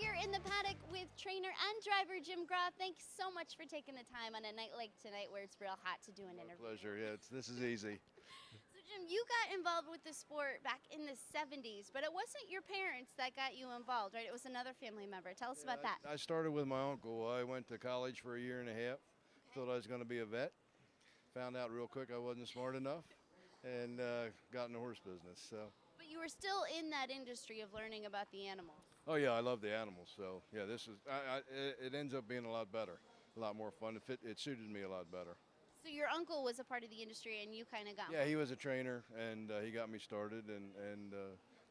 here in the paddock with trainer and driver Jim Groff. Thanks so much for taking the time on a night like tonight where it's real hot to do an interview. Pleasure. Yeah, this is easy. So Jim, you got involved with the sport back in the 70s, but it wasn't your parents that got you involved, right? It was another family member. Tell us about that. I started with my uncle. I went to college for a year and a half. Thought I was going to be a vet. Found out real quick I wasn't smart enough, and got in the horse business. So. But you were still in that industry of learning about the animals. Oh yeah, I love the animals. So yeah, this is. It ends up being a lot better, a lot more fun. It suited me a lot better. So your uncle was a part of the industry, and you kind of got. Yeah, he was a trainer, and he got me started and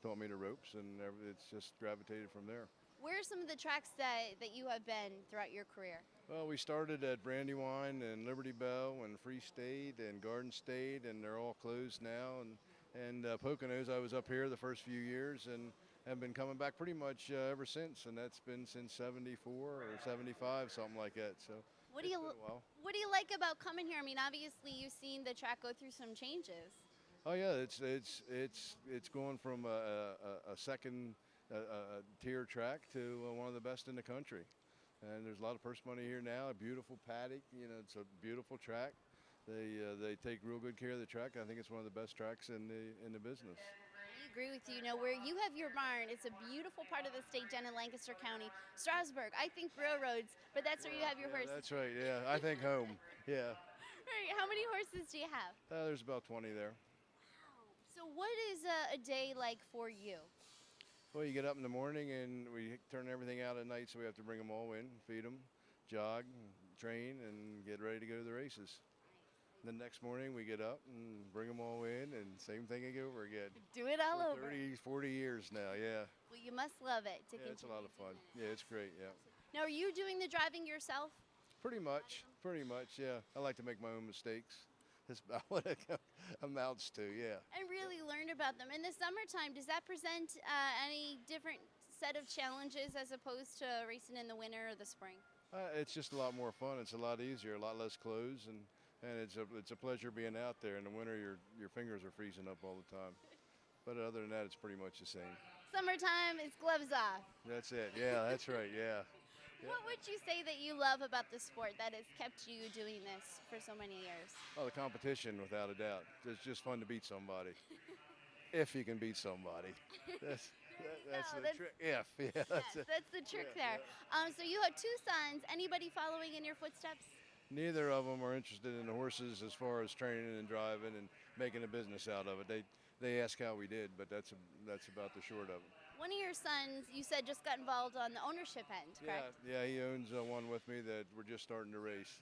taught me the ropes, and it's just gravitated from there. Where are some of the tracks that you have been throughout your career? Well, we started at Brandywine and Liberty Bell and Free State and Garden State, and they're all closed now. And Poconos, I was up here the first few years and have been coming back pretty much ever since, and that's been since '74 or '75, something like that. So. What do you like about coming here? I mean, obviously you've seen the track go through some changes. Oh yeah, it's going from a second tier track to one of the best in the country, and there's a lot of purse money here now. A beautiful paddock, it's a beautiful track. They take real good care of the track. I think it's one of the best tracks in the business. I agree with you. Where you have your barn, it's a beautiful part of the state down in Lancaster County. Strasburg, I think railroads, but that's where you have your horses. That's right, yeah. I think home, yeah. Right. How many horses do you have? There's about 20 there. Wow. So what is a day like for you? Well, you get up in the morning and we turn everything out at night, so we have to bring them all in, feed them, jog, train, and get ready to go to the races. The next morning we get up and bring them all in, and same thing over again. Do it all over. 30, 40 years now, yeah. Well, you must love it. Yeah, it's a lot of fun. Yeah, it's great, yeah. Now, are you doing the driving yourself? Pretty much, yeah. I like to make my own mistakes. That's about what it amounts to, yeah. And really learn about them. In the summertime, does that present any different set of challenges as opposed to racing in the winter or the spring? It's just a lot more fun. It's a lot easier, a lot less clothes, and it's a pleasure being out there. In the winter, your fingers are freezing up all the time. But other than that, it's pretty much the same. Summertime, it's gloves off. That's it. Yeah, that's right. Yeah. What would you say that you love about the sport that has kept you doing this for so many years? Oh, the competition, without a doubt. It's just fun to beat somebody. If you can beat somebody. That's the trick. If. Yeah, that's the trick there. Yeah. So you have two sons. Anybody following in your footsteps? Neither of them are interested in the horses as far as training and driving and making a business out of it. They ask how we did, but that's about the short of it. One of your sons, you said, just got involved on the ownership end, correct? Yeah, he owns one with me that we're just starting to race.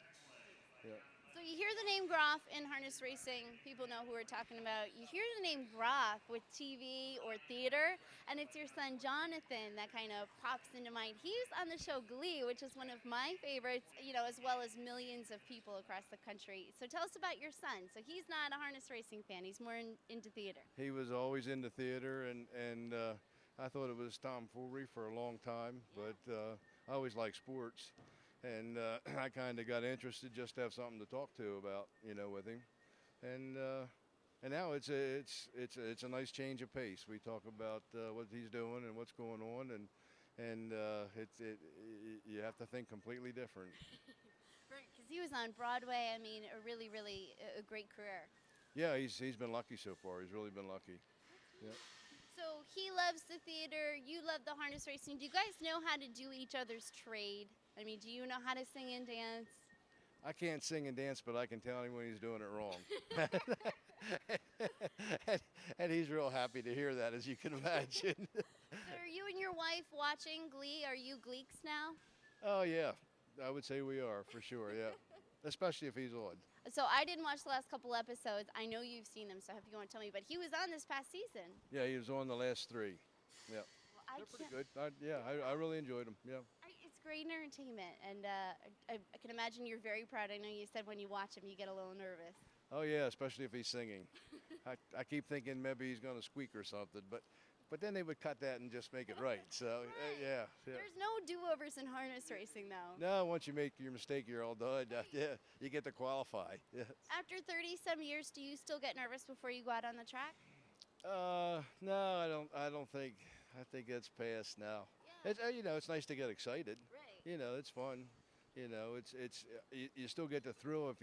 Yeah. So you hear the name Groff in harness racing, people know who we're talking about. You hear the name Groff with TV or theater, and it's your son Jonathan that kind of pops into mind. He's on the show Glee, which is one of my favorites, as well as millions of people across the country. So tell us about your son. So he's not a harness racing fan, he's more into theater. He was always into theater, and I thought it was tomfoolery for a long time, but I always liked sports. And I kind of got interested just to have something to talk to about, with him. And now it's a nice change of pace. We talk about what he's doing and what's going on, and you have to think completely different. Right, because he was on Broadway. I mean, really a great career. Yeah, he's been lucky so far. He's really been lucky. Yeah. So he loves the theater. You love the harness racing. Do you guys know how to do each other's trade? I mean, do you know how to sing and dance? I can't sing and dance, but I can tell him when he's doing it wrong. and he's real happy to hear that, as you can imagine. So are you and your wife watching Glee? Are you Gleeks now? Oh, yeah. I would say we are, for sure, yeah. Especially if he's on. So I didn't watch the last couple episodes. I know you've seen them, so if you want to tell me. But he was on this past season. Yeah, he was on the last three. Yeah. Well, they're pretty good. I really enjoyed them, yeah. It's great entertainment, and I can imagine you're very proud. I know you said when you watch him you get a little nervous. Oh, yeah, especially if he's singing. I keep thinking maybe he's going to squeak or something, but then they would cut that and just make it right. So, yeah. There's no do-overs in harness racing, though. No, once you make your mistake, you're all done. Yeah, you get to qualify. Yeah. After 30-some years, do you still get nervous before you go out on the track? No, I don't think. I think it's past now. Yeah. It's it's nice to get excited. Right. It's fun. You still get the thrill if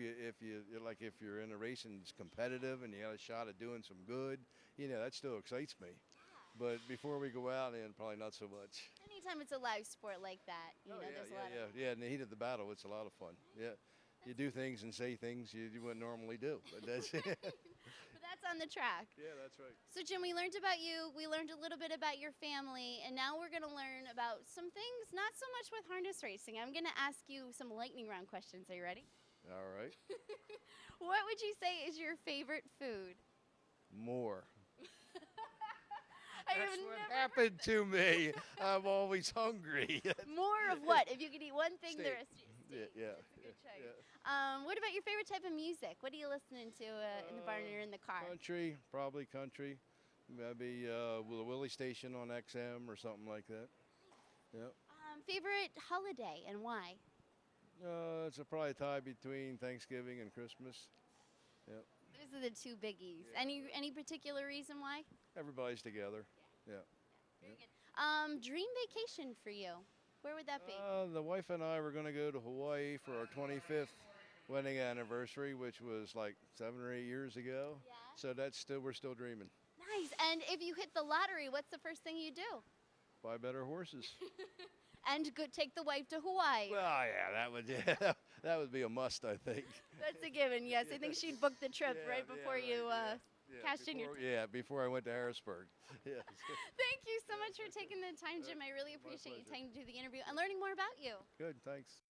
you're in a race and it's competitive and you got a shot at doing some good. That still excites me. But before we go out, and probably not so much. Anytime it's a live sport like that, Yeah, there's a yeah, lot yeah, of. yeah. In the heat of the battle, it's a lot of fun. Yeah, you do things and say things you wouldn't normally do. But that's But that's on the track. yeah, that's right. So, Jim, we learned about you. We learned a little bit about your family, and now we're going to learn about some things, not so much with harness racing. I'm going to ask you some lightning round questions. Are you ready? All right. What would you say is your favorite food? More. I That's have what never happened to me. I'm always hungry. More of what? If you could eat one thing, the Steak. rest. Yeah, Steak. yeah, That's a good yeah, choice. yeah. What about your favorite type of music? What are you listening to in the barn or in the car? Country, probably country. Maybe the Willie Station on XM or something like that. Yeah. Favorite holiday and why? It's probably a tie between Thanksgiving and Christmas. Yeah. Those are the two biggies. Yeah. Any particular reason why? Everybody's together. Yeah. Very good. Dream vacation for you. Where would that be? The wife and I were going to go to Hawaii for our 25th wedding anniversary, which was like 7 or 8 years ago. Yeah. So we're still dreaming. Nice. And if you hit the lottery, what's the first thing you do? Buy better horses. And take the wife to Hawaii. Well, that would be a must, I think. That's a given. Yes, I think she'd book the trip right before you cashed in your. Before I went to Harrisburg. Yes. Thank you so much for taking the time, Jim. I really appreciate you taking to do the interview and learning more about you. Good, thanks.